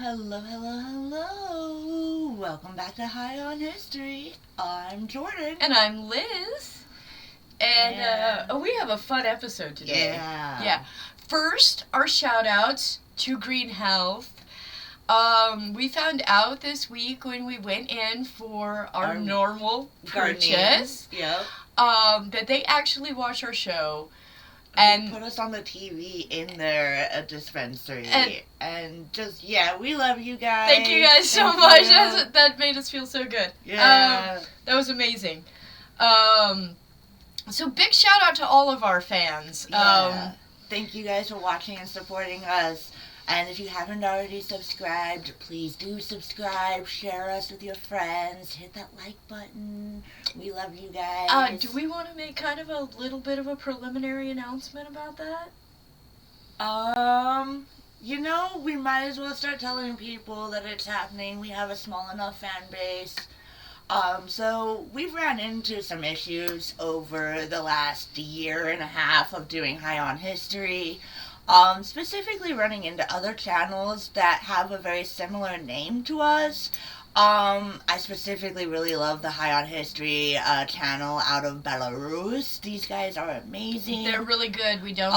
Hello, hello, hello. Welcome back to High on History. I'm Jordan. And I'm Liz. And we have a fun episode today. Yeah. First, our shout outs to Green Health. We found out this week when we went in for our normal purchase that they actually watch our show. And put us on the TV in their dispensary. And just, we love you guys. Thank you guys so much. That made us feel so good. Yeah. That was amazing. So big shout out to all of our fans. Thank you guys for watching and supporting us. And if you haven't already subscribed, please do subscribe. Share us with your friends. Hit that like button. We love you guys. Do we want to make kind of a little bit of a preliminary announcement about that? We might as well start telling people that it's happening. We have a small enough fan base. So we've ran into some issues over the last year and a half of doing High on History. Specifically running into other channels that have a very similar name to us. I specifically really love the High on History channel out of Belarus. These guys are amazing. They're really good. We don't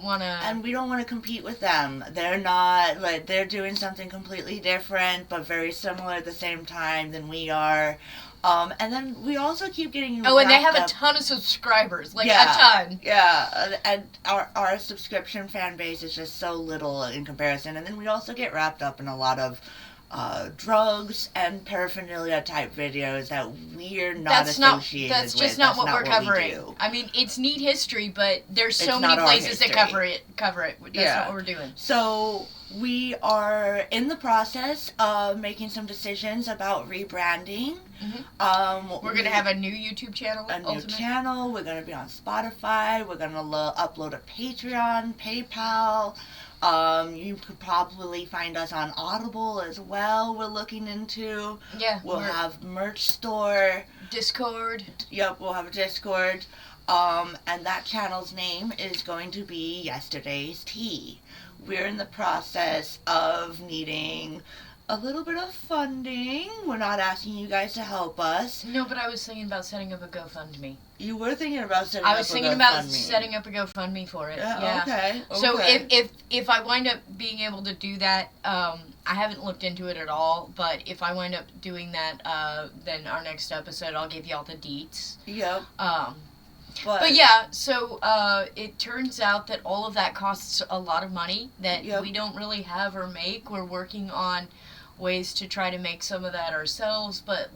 want to... And we don't want to compete with them. They're not, they're doing something completely different, but very similar at the same time than we are. And then we also keep getting and they have a ton of subscribers, a ton. Yeah, and our subscription fan base is just so little in comparison. And then we also get wrapped up in a lot of drugs and paraphernalia type videos that we're not associated with. That's just not what we're covering. I mean, it's neat history, but there's so many places that cover it. That's not what we're doing. So we are in the process of making some decisions about rebranding. Mm-hmm. We're going to have a new YouTube channel. New channel. We're going to be on Spotify. We're going to upload a Patreon, PayPal. You could probably find us on Audible as well. We're looking into. Yeah. We'll have merch store. Discord. Yep, we'll have a Discord. And that channel's name is going to be Yesterday's Tea. We're in the process of needing a little bit of funding. We're not asking you guys to help us. No, but I was thinking about setting up a GoFundMe. You were thinking about setting up a GoFundMe. I was thinking about setting up a GoFundMe for it. Yeah. Okay. So if I wind up being able to do that, I haven't looked into it at all, but if I wind up doing that, then our next episode I'll give you all the deets. Yep. But yeah, so it turns out that all of that costs a lot of money that we don't really have or make. We're working on ways to try to make some of that ourselves, but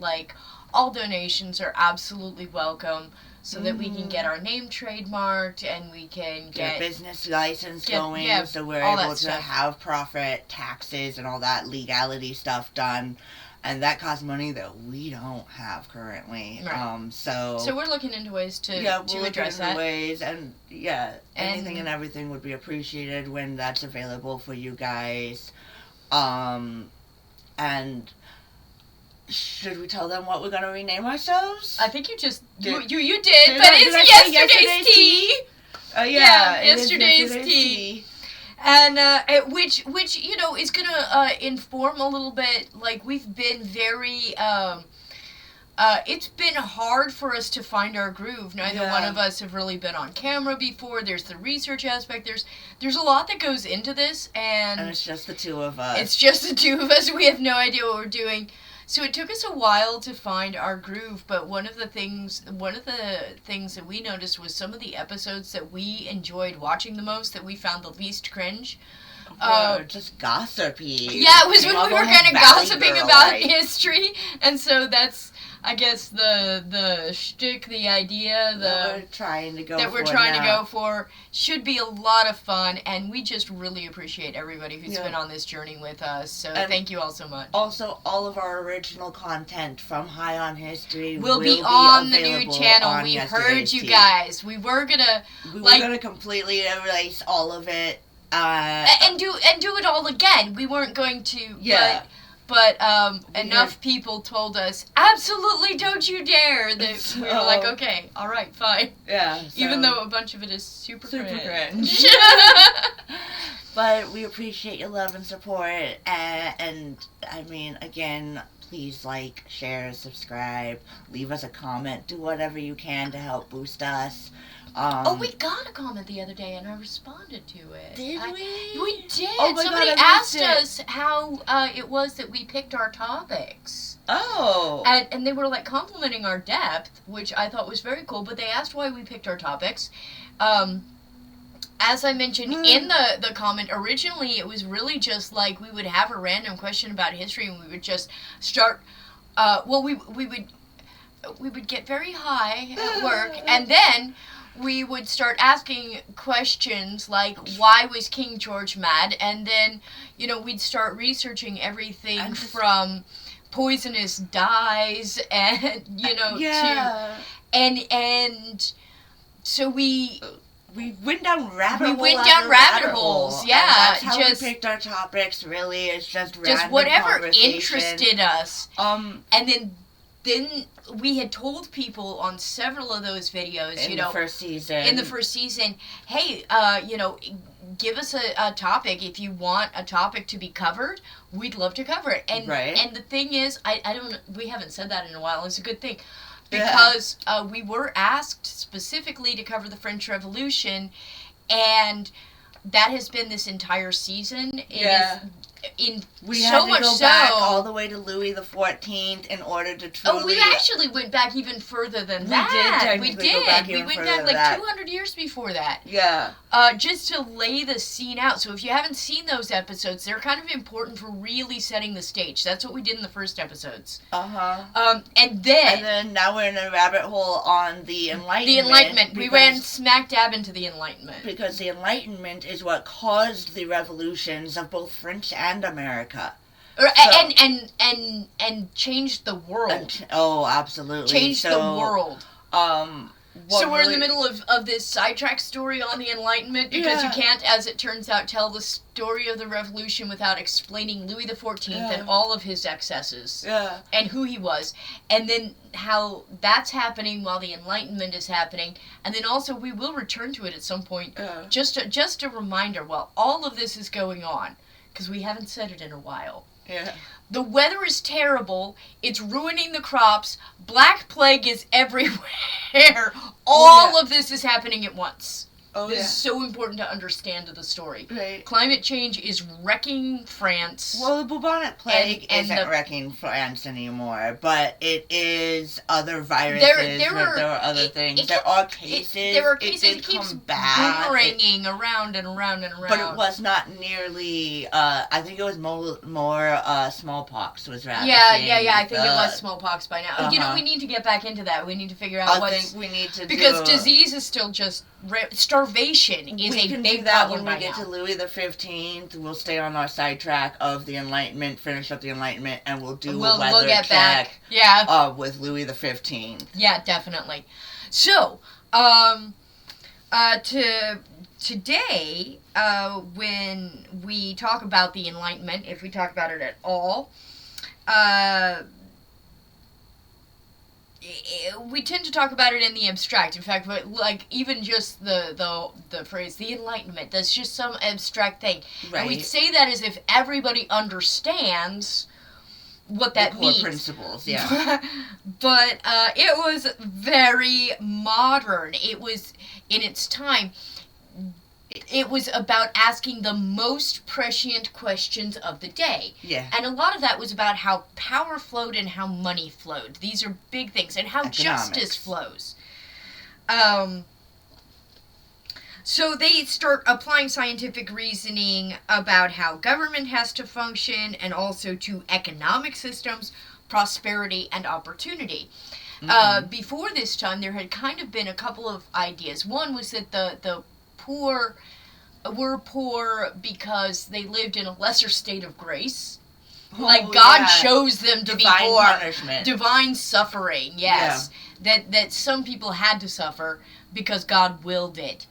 all donations are absolutely welcome so that we can get our name trademarked and we can get a business license going so we're able to have profit taxes and all that legality stuff done. And that costs money that we don't have currently. Right. So we're looking into ways to address that. Ways, and anything and everything would be appreciated when that's available for you guys. And should we tell them what we're gonna rename ourselves? I think you just you did, but it's Yesterday's Tea. Yesterday's Tea. And which is gonna inform a little bit. We've been very it's been hard for us to find our groove. Neither one of us have really been on camera before. There's the research aspect. There's a lot that goes into this, and it's just the two of us. It's just the two of us. We have no idea what we're doing. So it took us a while to find our groove, but one of the things that we noticed was some of the episodes that we enjoyed watching the most, that we found the least cringe. Just gossipy. Yeah, it was when we were kind of gossiping about history, and so that's, I guess, the shtick, the idea that we're trying to go for should be a lot of fun, and we just really appreciate everybody who's been on this journey with us. So thank you all so much. Also, all of our original content from High on History will be on the new channel. We heard you guys. We were gonna completely erase all of it. And do it all again. We weren't going to. But enough people told us, absolutely don't you dare, that we were like, okay, all right, fine. Yeah. Even though a bunch of it is super cringe. But we appreciate your love and support. And I mean, again, please like, share, subscribe, leave us a comment, do whatever you can to help boost us. We got a comment the other day and I responded to it. Did we? We did. Oh my Somebody God, asked us how it was that we picked our topics. Oh. And they were like complimenting our depth, which I thought was very cool, but they asked why we picked our topics. As I mentioned in the comment, originally it was really just like we would have a random question about history and we would just start, we would get very high at work and then we would start asking questions like, why was King George mad? And then, we'd start researching everything from poisonous dyes and, yeah. and so we went down rabbit holes. Yeah, and that's how we picked our topics. Really, it's just whatever interested us. And then we had told people on several of those videos, in the first season, hey, give us a topic. If you want a topic to be covered, we'd love to cover it. And and the thing is, we haven't said that in a while. It's a good thing. Because we were asked specifically to cover the French Revolution, and that has been this entire season. We had to go back all the way to Louis XIV in order to truly... Oh, we actually went back even further than that. We did. We went back like 200 years before that. Yeah. Just to lay the scene out. So if you haven't seen those episodes, they're kind of important for really setting the stage. That's what we did in the first episodes. Uh-huh. And then now we're in a rabbit hole on the Enlightenment. The Enlightenment. We ran smack dab into the Enlightenment. Because the Enlightenment is what caused the revolutions of both French and America. And changed the world. Absolutely. Changed the world. So we're in the middle of this sidetrack story on the Enlightenment because you can't, as it turns out, tell the story of the revolution without explaining Louis XIV and all of his excesses and who he was, and then how that's happening while the Enlightenment is happening, and then also we will return to it at some point. Just a reminder while all of this is going on, because we haven't said it in a while. Yeah. The weather is terrible. It's ruining the crops. Black plague is everywhere. All of this is happening at once. This is so important to understand the story. Right. Climate change is wrecking France. Well, the bubonic plague isn't wrecking France anymore, but it is other viruses. There are other things. There are cases. It keeps boomeranging around and around and around. But it was not nearly. I think it was more smallpox was ravaging. Yeah. I think it was smallpox by now. We need to get back into that. We need to figure out because disease is still just. Starvation is a big problem when we get to Louis XV. We'll stay on our sidetrack of the Enlightenment, finish up the Enlightenment, and we'll we'll get back. Yeah. With Louis XV. Yeah, definitely. So, today, when we talk about the Enlightenment, if we talk about it at all, we tend to talk about it in the abstract. In fact, like even just the phrase "the Enlightenment," that's just some abstract thing, and we say that as if everybody understands what that means. Core principles, yeah. But it was very modern. It was in its time. It was about asking the most prescient questions of the day. Yeah. And a lot of that was about how power flowed and how money flowed. These are big things. And how justice flows. So they start applying scientific reasoning about how government has to function and also to economic systems, prosperity, and opportunity. Before this time, there had kind of been a couple of ideas. One was that the poor were poor because they lived in a lesser state of grace. God chose them to be poor. Punishment. Divine suffering, yes. Yeah. That some people had to suffer because God willed it.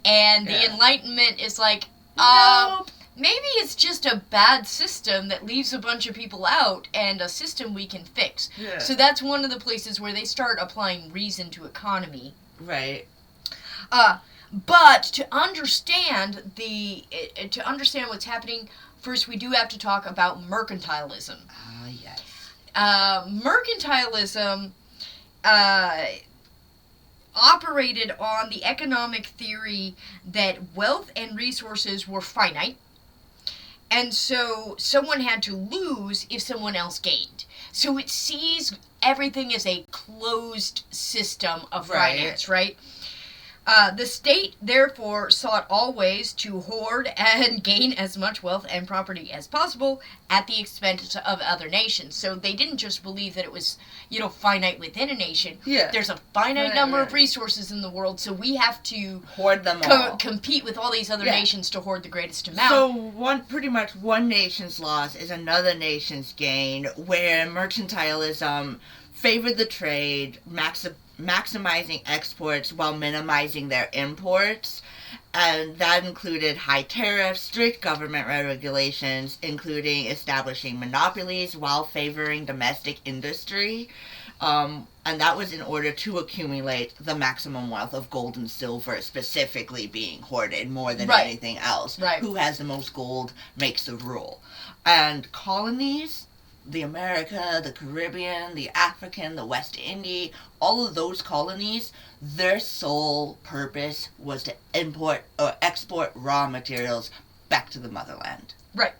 And the Enlightenment is like, nope. Maybe it's just a bad system that leaves a bunch of people out and a system we can fix. Yeah. So that's one of the places where they start applying reason to economy. Right. But to understand what's happening, first we do have to talk about mercantilism. Yes. Mercantilism operated on the economic theory that wealth and resources were finite, and so someone had to lose if someone else gained. So it sees everything as a closed system of finance, right? The state, therefore, sought always to hoard and gain as much wealth and property as possible at the expense of other nations. So they didn't just believe that it was, finite within a nation. Yeah. There's a finite number of resources in the world, so we have to hoard them all. Compete with all these other nations to hoard the greatest amount. So pretty much one nation's loss is another nation's gain, where mercantilism favored the trade, maximizing exports while minimizing their imports, and that included high tariffs, strict government regulations, including establishing monopolies while favoring domestic industry, and that was in order to accumulate the maximum wealth of gold and silver specifically being hoarded more than anything else. Right. Who has the most gold makes the rule. And colonies, the America, the Caribbean, the African, the West Indies, all of those colonies, their sole purpose was to import or export raw materials back to the motherland. Right.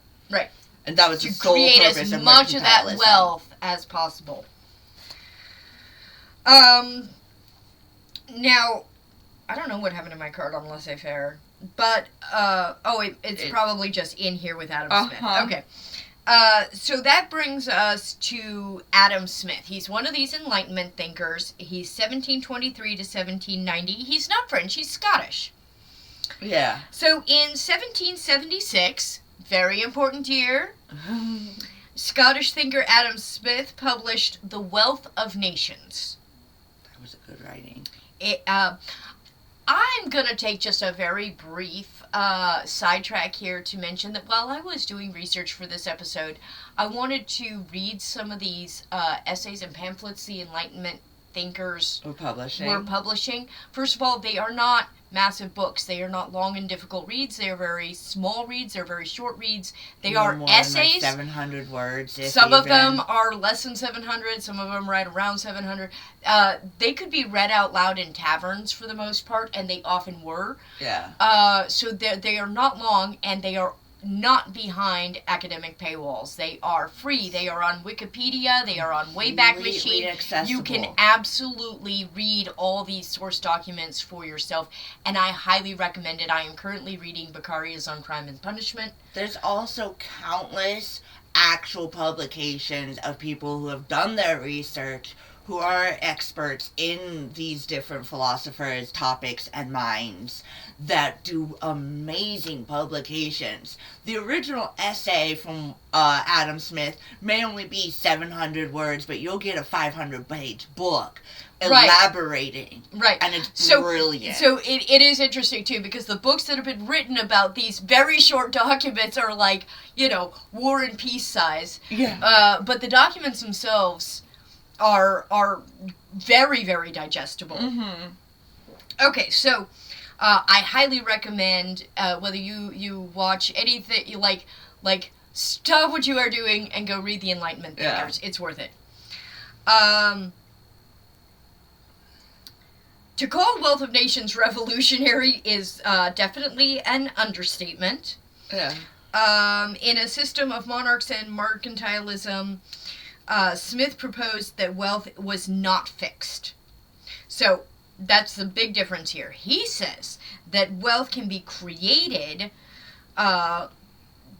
And that was the sole purpose of mercantilism. To create as much of that wealth as possible. Now, I don't know what happened to my card on Laissez Faire, but, it's probably just in here with Adam Smith. Okay. So that brings us to Adam Smith. He's one of these Enlightenment thinkers. He's 1723 to 1790. He's not French, he's Scottish. Yeah. So in 1776, very important year, Scottish thinker Adam Smith published The Wealth of Nations. That was a good writing. I'm going to take just a very brief sidetrack here to mention that while I was doing research for this episode, I wanted to read some of these essays and pamphlets the Enlightenment thinkers were publishing. First of all, they are not massive books. They are not long and difficult reads. They are very small reads. They're very short reads. They are more essays. Than 700 words. Some of them are less than 700. Some of them right around 700. They could be read out loud in taverns for the most part, and they often were. Yeah. So they are not long, and they are not behind academic paywalls. They are free. They are on Wikipedia. They are on Wayback Machine. Accessible. You can absolutely read all these source documents for yourself, and I highly recommend it. I am currently reading Beccaria's on Crime and Punishment. There's also countless actual publications of people who have done their research, who are experts in these different philosophers, topics, and minds that do amazing publications. The original essay from Adam Smith may only be 700 words, but you'll get a 500-page book elaborating. Right. And it's brilliant. So it is interesting, too, because the books that have been written about these very short documents are like, War and Peace size. Yeah. But the documents themselves are very, very digestible. Mm-hmm. Okay, so I highly recommend whether you watch anything you like stop what you are doing and go read the Enlightenment thinkers. It's worth it. To call Wealth of Nations revolutionary is definitely an understatement. Yeah. In a system of monarchs and mercantilism, Smith proposed that wealth was not fixed. So that's the big difference here. He says that wealth can be created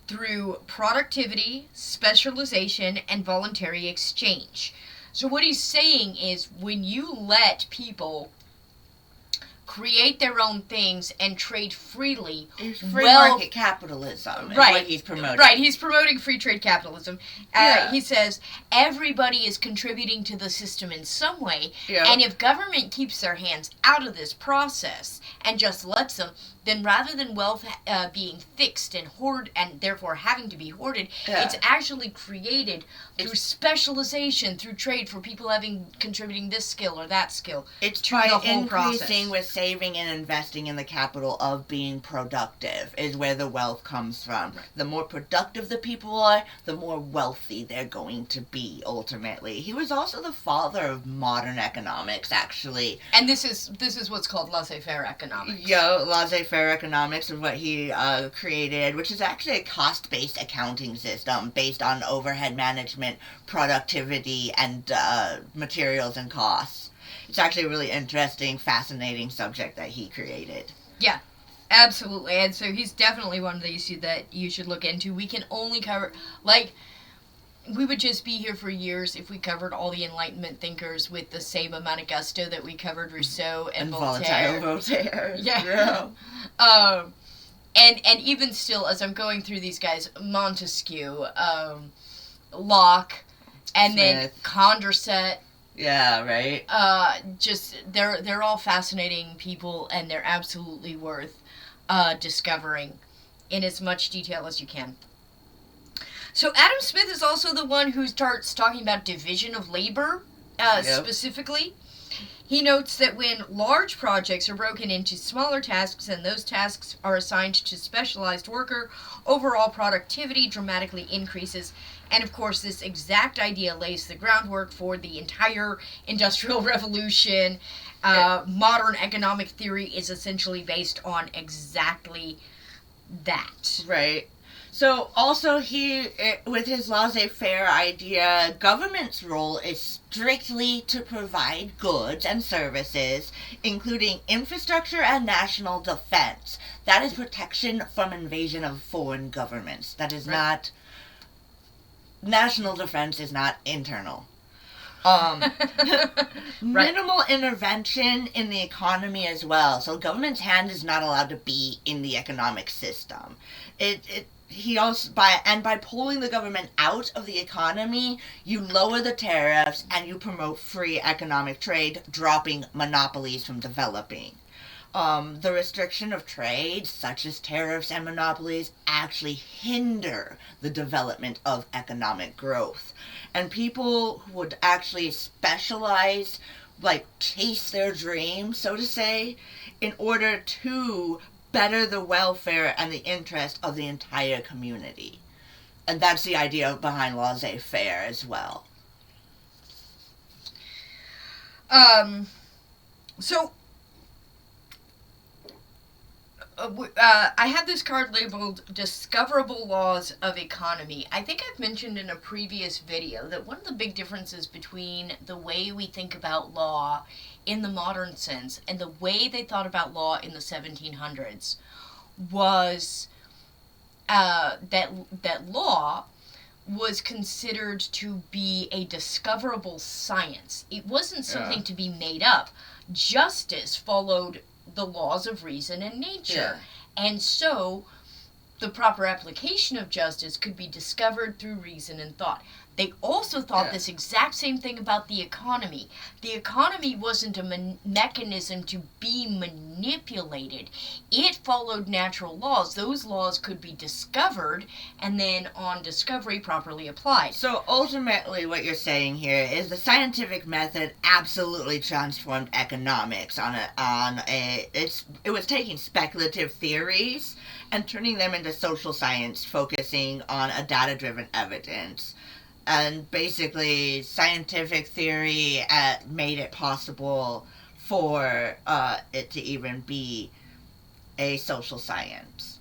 through productivity, specialization, and voluntary exchange. So what he's saying is when you let people create their own things and trade freely. It's free market capitalism is what he's promoting. Right, he's promoting free trade capitalism. He says everybody is contributing to the system in some way, and if government keeps their hands out of this process and just lets them, then rather than wealth being fixed and hoarded and therefore having to be hoarded, it's actually created through specialization, through trade, for people contributing this skill or that skill. It's by increasing with saving and investing in the capital of being productive is where the wealth comes from. Right. The more productive the people are, the more wealthy they're going to be ultimately. He was also the father of modern economics, actually. And this is what's called Laissez Faire Economics. Laissez Faire Economics is what he created, which is actually a cost-based accounting system based on overhead management, productivity, and materials and costs. It's actually a really interesting, fascinating subject that he created. Yeah, absolutely. And so he's definitely one of these that you should look into. We can only cover, we would just be here for years if we covered all the Enlightenment thinkers with the same amount of gusto that we covered Rousseau and Voltaire. Voltaire. Yeah. And even still, as I'm going through these guys, Montesquieu, Locke, and Smith. Then Condorcet. Yeah, right. Just they're all fascinating people, and they're absolutely worth discovering in as much detail as you can. So Adam Smith is also the one who starts talking about division of labor, specifically. He notes that when large projects are broken into smaller tasks and those tasks are assigned to specialized worker, overall productivity dramatically increases. And of course, this exact idea lays the groundwork for the entire Industrial Revolution. Modern economic theory is essentially based on exactly that. Right. So also with his laissez-faire idea, government's role is strictly to provide goods and services, including infrastructure and national defense. That is protection from invasion of foreign governments. That is not... National defense is not internal. Minimal intervention in the economy as well. So government's hand is not allowed to be in the economic system. By pulling the government out of the economy, you lower the tariffs and you promote free economic trade, dropping monopolies from developing. The restriction of trade, such as tariffs and monopolies, actually hinder the development of economic growth. And people who would actually specialize, chase their dream, so to say, in order to better the welfare and the interest of the entire community. And that's the idea behind laissez-faire as well. I have this card labeled Discoverable Laws of Economy. I think I've mentioned in a previous video that one of the big differences between the way we think about law in the modern sense and the way they thought about law in the 1700s was that law was considered to be a discoverable science. It wasn't something to be made up. Justice followed the laws of reason and nature. And so the proper application of justice could be discovered through reason and thought. They also thought this exact same thing about the economy. The economy wasn't a mechanism to be manipulated. It followed natural laws. Those laws could be discovered and then on discovery properly applied. So ultimately what you're saying here is the scientific method absolutely transformed economics it was taking speculative theories and turning them into social science, focusing on a data-driven evidence. And basically, scientific theory made it possible for it to even be a social science.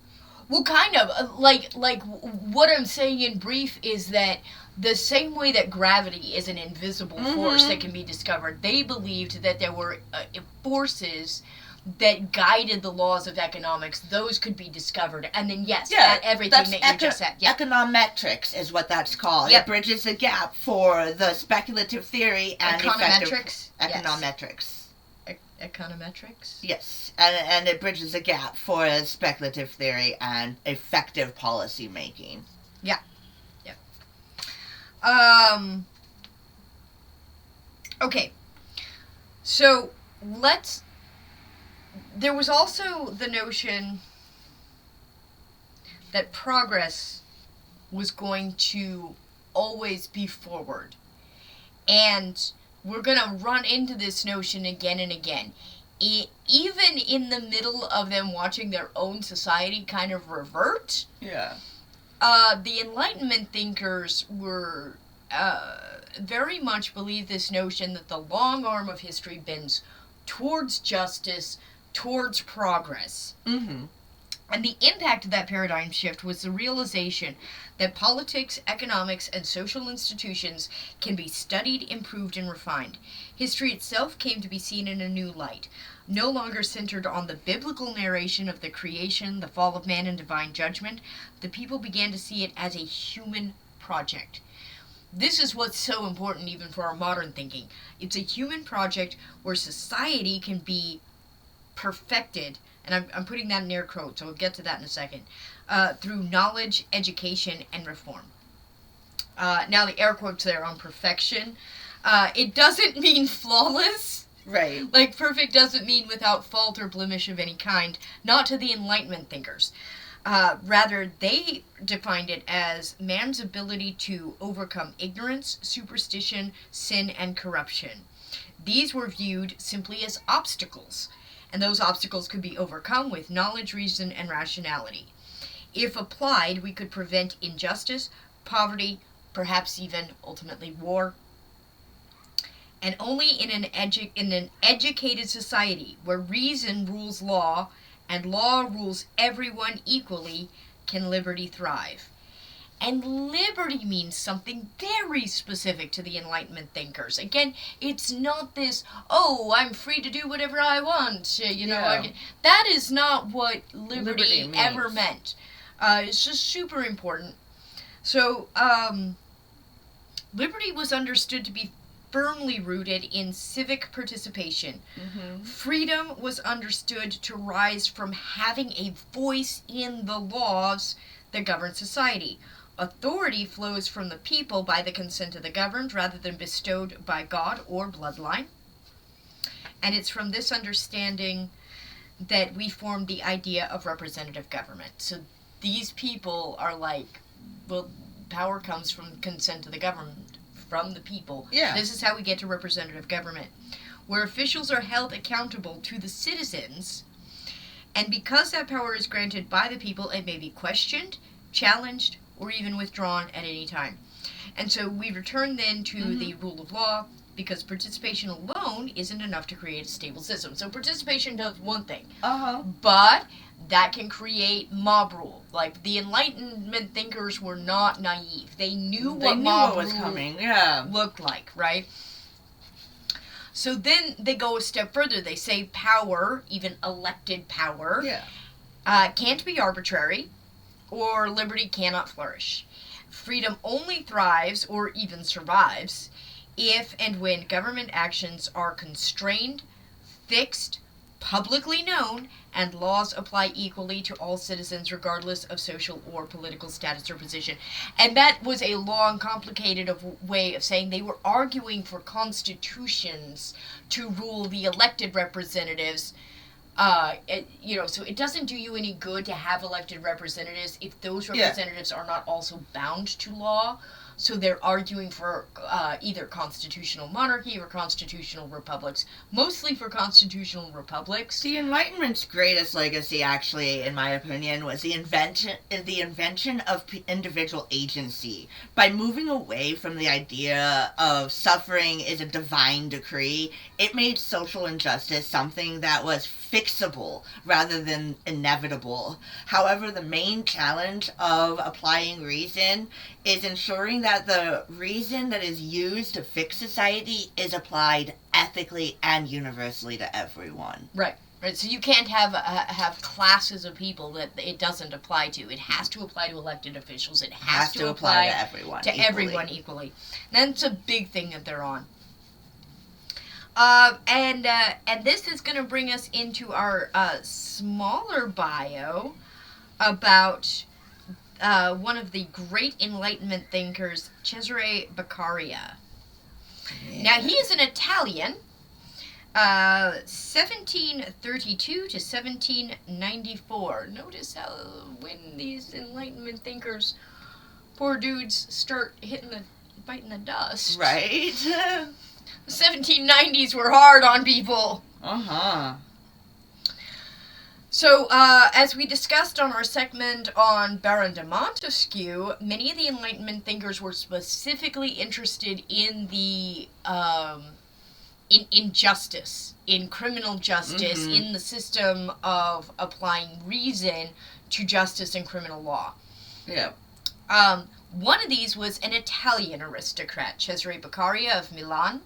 Well, kind of. Like what I'm saying in brief is that the same way that gravity is an invisible force that can be discovered, they believed that there were forces that guided the laws of economics. Those could be discovered. And then, everything that you just said. Yeah. Econometrics is what that's called. Yep. It bridges the gap for the speculative theory and econometrics. Econometrics. Econometrics? Yes. And it bridges the gap for speculative theory and effective policy making. Yeah. Okay. So, There was also the notion that progress was going to always be forward. And we're going to run into this notion again and again. Even in the middle of them watching their own society kind of revert. Yeah. The Enlightenment thinkers were very much believe this notion that the long arm of history bends towards justice, towards progress. Mm-hmm. And the impact of that paradigm shift was the realization that politics, economics, and social institutions can be studied, improved, and refined. History itself came to be seen in a new light, no longer centered on the biblical narration of the creation, the fall of man, and divine judgment. The people began to see it as a human project. This is what's so important even for our modern thinking. It's a human project where society can be perfected, and I'm putting that in air quotes, so we'll get to that in a second, through knowledge, education, and reform. Now the air quotes there on perfection. It doesn't mean flawless. Right. Like, perfect doesn't mean without fault or blemish of any kind. Not to the Enlightenment thinkers. Rather, they defined it as man's ability to overcome ignorance, superstition, sin, and corruption. These were viewed simply as obstacles, and those obstacles could be overcome with knowledge, reason, and rationality. If applied, we could prevent injustice, poverty, perhaps even, ultimately, war. And only in an educated society where reason rules law and law rules everyone equally can liberty thrive. And liberty means something very specific to the Enlightenment thinkers. Again, it's not this, oh, I'm free to do whatever I want. That is not what liberty ever meant. It's just super important. So, liberty was understood to be firmly rooted in civic participation. Mm-hmm. Freedom was understood to rise from having a voice in the laws that govern society. Authority flows from the people by the consent of the governed rather than bestowed by God or bloodline. And it's from this understanding that we form the idea of representative government. So these people are like, well, power comes from consent of the government, from the people. Yeah. This is how we get to representative government, where officials are held accountable to the citizens, and because that power is granted by the people, it may be questioned, challenged, or even withdrawn at any time. And so we return then to the rule of law, because participation alone isn't enough to create a stable system. So participation does one thing, but that can create mob rule. Like, the Enlightenment thinkers were not naive. They knew what mob was rule coming. looked like, right? So then they go a step further. They say power, even elected power, can't be arbitrary, or liberty cannot flourish. Freedom only thrives, or even survives, if and when government actions are constrained, fixed, publicly known, and laws apply equally to all citizens regardless of social or political status or position. And that was a long, complicated way of saying they were arguing for constitutions to rule the elected representatives. So it doesn't do you any good to have elected representatives if those representatives are not also bound to law. So they're arguing for either constitutional monarchy or constitutional republics, mostly for constitutional republics. The Enlightenment's greatest legacy, actually, in my opinion, was the invention of individual agency. By moving away from the idea of suffering is a divine decree, it made social injustice something that was fixable rather than inevitable. However, the main challenge of applying reason is ensuring that the reason that is used to fix society is applied ethically and universally to everyone. Right. So you can't have classes of people that it doesn't apply to. It has to apply to elected officials. It has to apply to everyone. Everyone equally. And that's a big thing that they're on. And this is going to bring us into our smaller bio about one of the great Enlightenment thinkers, Cesare Beccaria. Yeah. Now, he is an Italian, 1732 to 1794. Notice how when these Enlightenment thinkers, poor dudes, start biting the dust. Right. The 1790s were hard on people. Uh-huh. So, as we discussed on our segment on Baron de Montesquieu, many of the Enlightenment thinkers were specifically interested in the in justice, in criminal justice, in the system of applying reason to justice and criminal law. Yeah. One of these was an Italian aristocrat, Cesare Beccaria of Milan,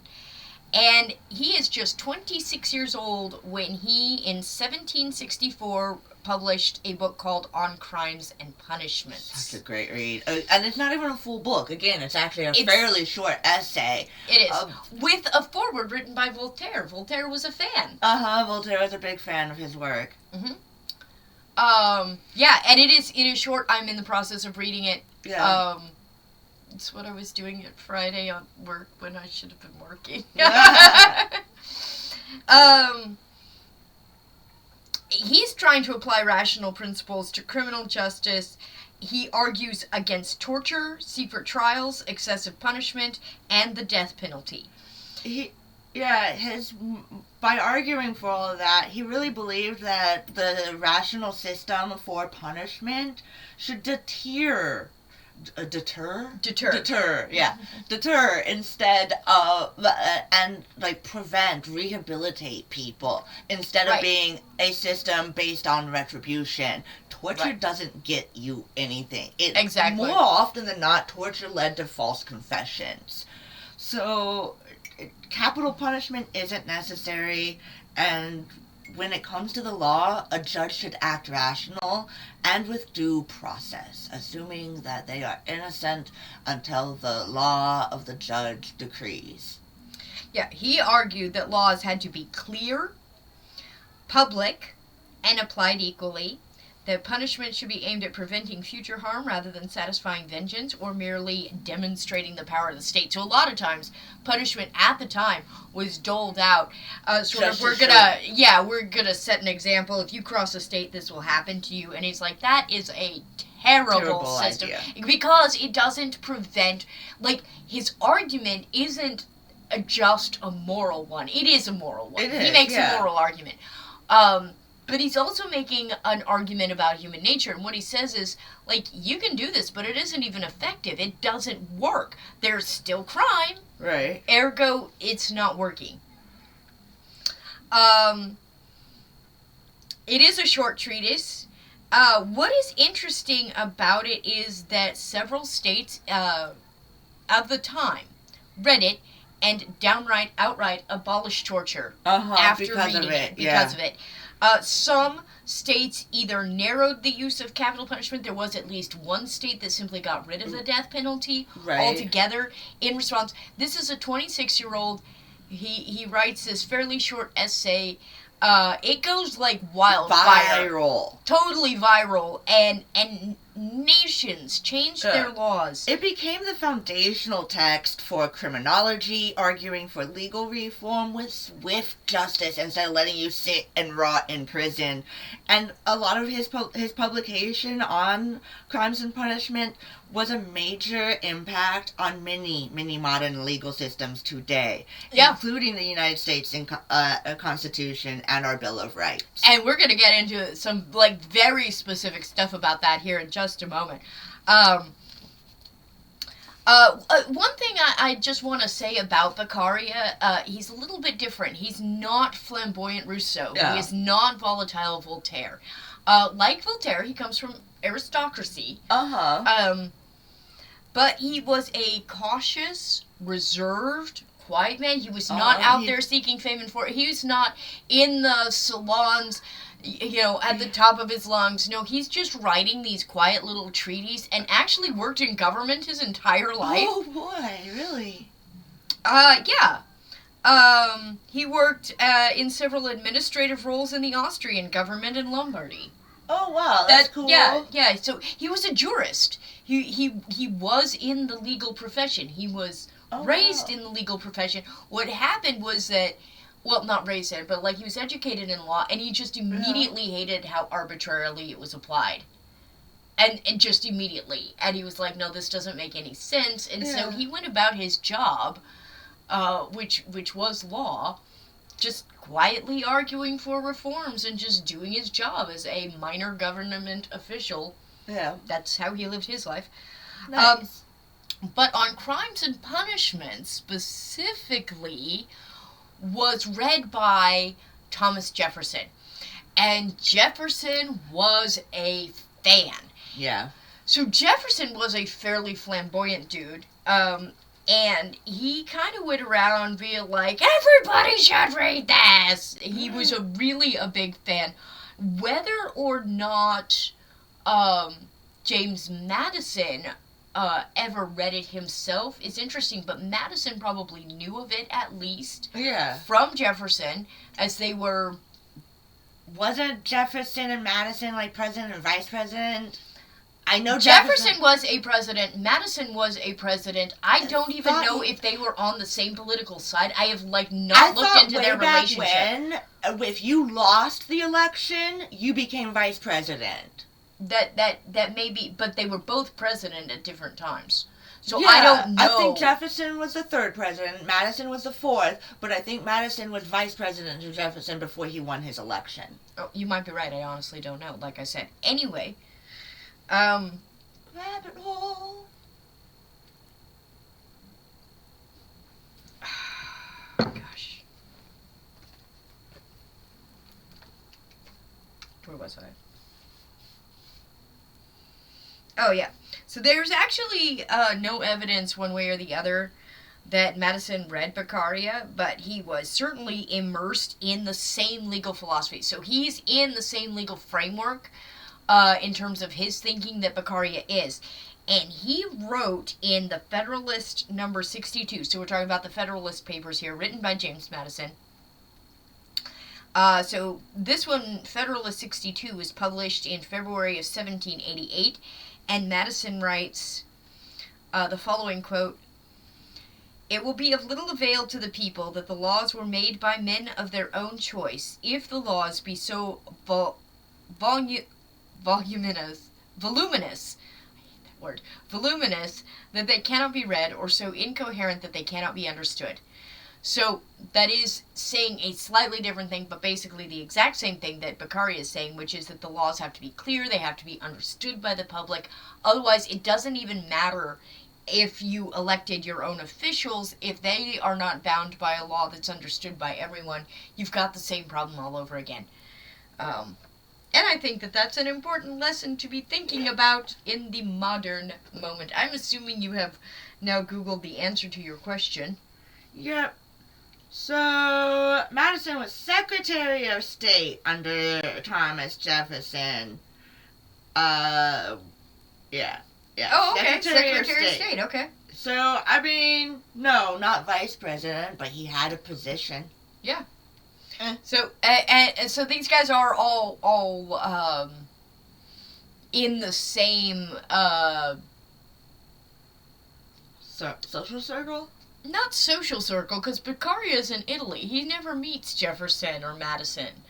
and he is just 26 years old when he, in 1764, published a book called On Crimes and Punishments. Such a great read. And it's not even a full book. Again, it's actually a fairly short essay. It is. With a foreword written by Voltaire. Voltaire was a fan. Voltaire was a big fan of his work. Yeah, and it is short. I'm in the process of reading it. Yeah. It's what I was doing at Friday on work when I should have been working. He's trying to apply rational principles to criminal justice. He argues against torture, secret trials, excessive punishment, and the death penalty. By arguing for all of that, he really believed that the rational system for punishment should deter instead of and prevent, rehabilitate people instead of being a system based on retribution. Torture doesn't get you anything. Exactly. More often than not, torture led to false confessions. So capital punishment isn't necessary, and when it comes to the law, a judge should act rational and with due process, assuming that they are innocent until the law of the judge decrees. Yeah, he argued that laws had to be clear, public, and applied equally, that punishment should be aimed at preventing future harm rather than satisfying vengeance or merely demonstrating the power of the state. So a lot of times, punishment at the time was doled out. We're gonna set an example. If you cross a state, this will happen to you. And he's like, that is a terrible system. Idea. Because it doesn't prevent, his argument isn't just a moral one. It is a moral one. He makes a moral argument. But he's also making an argument about human nature. And what he says is, you can do this, but it isn't even effective. It doesn't work. There's still crime. Right. Ergo, it's not working. It is a short treatise. What is interesting about it is that several states of the time read it and outright abolished torture after reading it because of it. Some states either narrowed the use of capital punishment. There was at least one state that simply got rid of the death penalty altogether in response. This is a 26-year-old. He writes this fairly short essay. It goes like wildfire. Viral. Totally viral. And nations changed their laws. It became the foundational text for criminology, arguing for legal reform with swift justice instead of letting you sit and rot in prison. And a lot of his publication on crimes and punishment was a major impact on many, many modern legal systems today, including the United States Constitution and our Bill of Rights. And we're going to get into some very specific stuff about that here in just a moment. One thing I just want to say about Beccaria, he's a little bit different. He's not flamboyant Rousseau. Yeah. He is not volatile Voltaire. Like Voltaire, he comes from aristocracy. But he was a cautious, reserved, quiet man. He was not out there seeking fame and fortune. He was not in the salons, at the top of his lungs. No, he's just writing these quiet little treatises and actually worked in government his entire life. Oh, boy, really? Yeah. He worked in several administrative roles in the Austrian government in Lombardy. Oh, wow, that's cool. Yeah, so he was a jurist. He was in the legal profession. He was raised in the legal profession. What happened was that well, not raised in it, but like he was educated in law, and he just immediately hated how arbitrarily it was applied. And just immediately. And he was like, no, this doesn't make any sense. And so he went about his job, which was law, just quietly arguing for reforms and just doing his job as a minor government official. Yeah. That's how he lived his life. Nice. But on Crimes and Punishment, specifically, was read by Thomas Jefferson. And Jefferson was a fan. Yeah. So Jefferson was a fairly flamboyant dude. And he kind of went around being like, everybody should read this. He was really a big fan. Whether or not James Madison ever read it himself is interesting, but Madison probably knew of it at least. Yeah. From Jefferson, as they were... Wasn't Jefferson and Madison like president and vice president? I know Jefferson was a president. Madison was a president. I don't even know if they were on the same political side. I have not looked into their relationship. When, if you lost the election, you became vice president. That may be, but they were both president at different times. So yeah, I don't know. I think Jefferson was the third president, Madison was the fourth, but I think Madison was vice president to Jefferson before he won his election. Oh, you might be right. I honestly don't know. Like I said. Anyway. Rabbit hole. Gosh. Where was I? Oh, yeah. So there's actually no evidence one way or the other that Madison read Beccaria, but he was certainly immersed in the same legal philosophy. So he's in the same legal framework in terms of his thinking that Beccaria is. And he wrote in the Federalist number 62, so we're talking about the Federalist Papers here, written by James Madison. So this one, Federalist 62, was published in February of 1788, and Madison writes the following quote, "It will be of little avail to the people that the laws were made by men of their own choice, if the laws be so voluminous, that they cannot be read, or so incoherent that they cannot be understood." So that is saying a slightly different thing, but basically the exact same thing that Beccaria is saying, which is that the laws have to be clear, they have to be understood by the public. Otherwise, it doesn't even matter if you elected your own officials. If they are not bound by a law that's understood by everyone, you've got the same problem all over again. And I think that that's an important lesson to be thinking about in the modern moment. I'm assuming you have now Googled the answer to your question. Yep. So, Madison was Secretary of State under Thomas Jefferson. Yeah. Oh, okay. Secretary of State, okay. So, I mean, no, not vice president, but he had a position. Yeah. So, and so these guys are all in the same, social circle? Not social circle, because Beccaria is in Italy. He never meets Jefferson or Madison.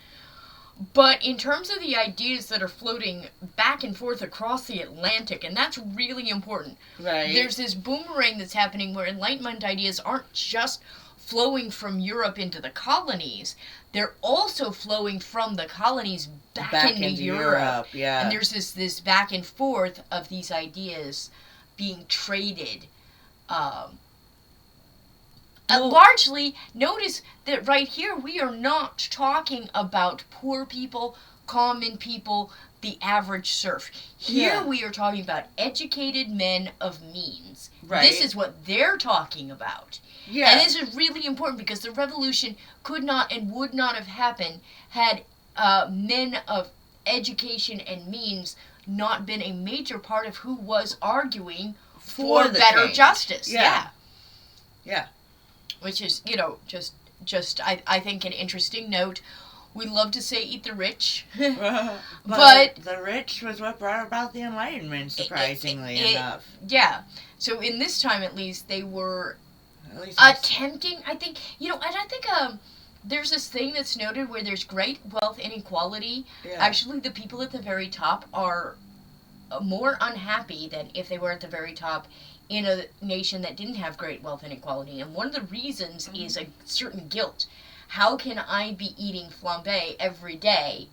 But in terms of the ideas that are floating back and forth across the Atlantic, and that's really important. Right. There's this boomerang that's happening where Enlightenment ideas aren't just flowing from Europe into the colonies. They're also flowing from the colonies back into Europe. Yeah. And there's this back and forth of these ideas being traded. Largely, notice that right here we are not talking about poor people, common people, the average serf. Here we are talking about educated men of means. Right. This is what they're talking about. Yeah. And this is really important because the revolution could not and would not have happened had men of education and means not been a major part of who was arguing for better justice. Yeah. Which is, just I think an interesting note. We love to say eat the rich. but the rich was what brought about the Enlightenment, surprisingly enough. Yeah. So in this time, at least, they were attempting, I think, and I think there's this thing that's noted where there's great wealth inequality. Yeah. Actually, the people at the very top are more unhappy than if they were at the very top in a nation that didn't have great wealth inequality. And one of the reasons is a certain guilt. How can I be eating flambe every day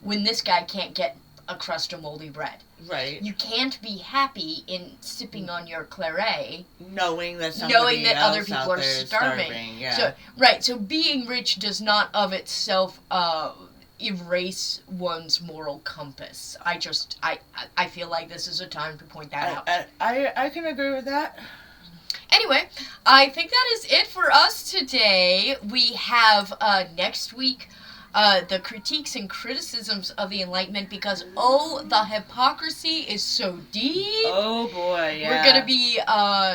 when this guy can't get a crust of moldy bread? Right. You can't be happy in sipping on your claret, knowing that other people are starving. Yeah. So being rich does not of itself erase one's moral compass. I feel like this is a time to point that out. I can agree with that. Anyway, I think that is it for us today. We have next week the critiques and criticisms of the Enlightenment, because the hypocrisy is so deep. Oh boy, yeah. We're going to be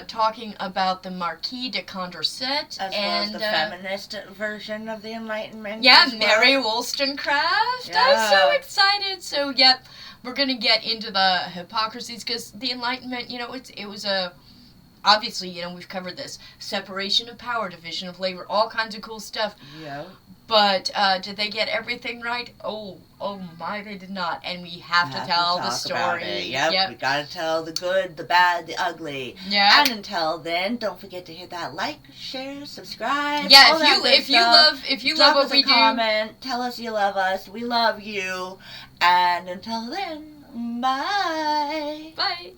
talking about the Marquis de Condorcet. As well as the feminist version of the Enlightenment. Yeah, Mary Wollstonecraft. Yeah. I'm so excited. So, yep, we're going to get into the hypocrisies, because the Enlightenment, it was a... Obviously, we've covered this. Separation of power, division of labor, all kinds of cool stuff. Yeah. But did they get everything right? Oh my, they did not. And we have to tell the story. Yep, we gotta tell the good, the bad, the ugly. Yeah. And until then, don't forget to hit that like, share, subscribe. Yeah, if you love what we do, comment, tell us you love us. We love you. And until then, bye. Bye.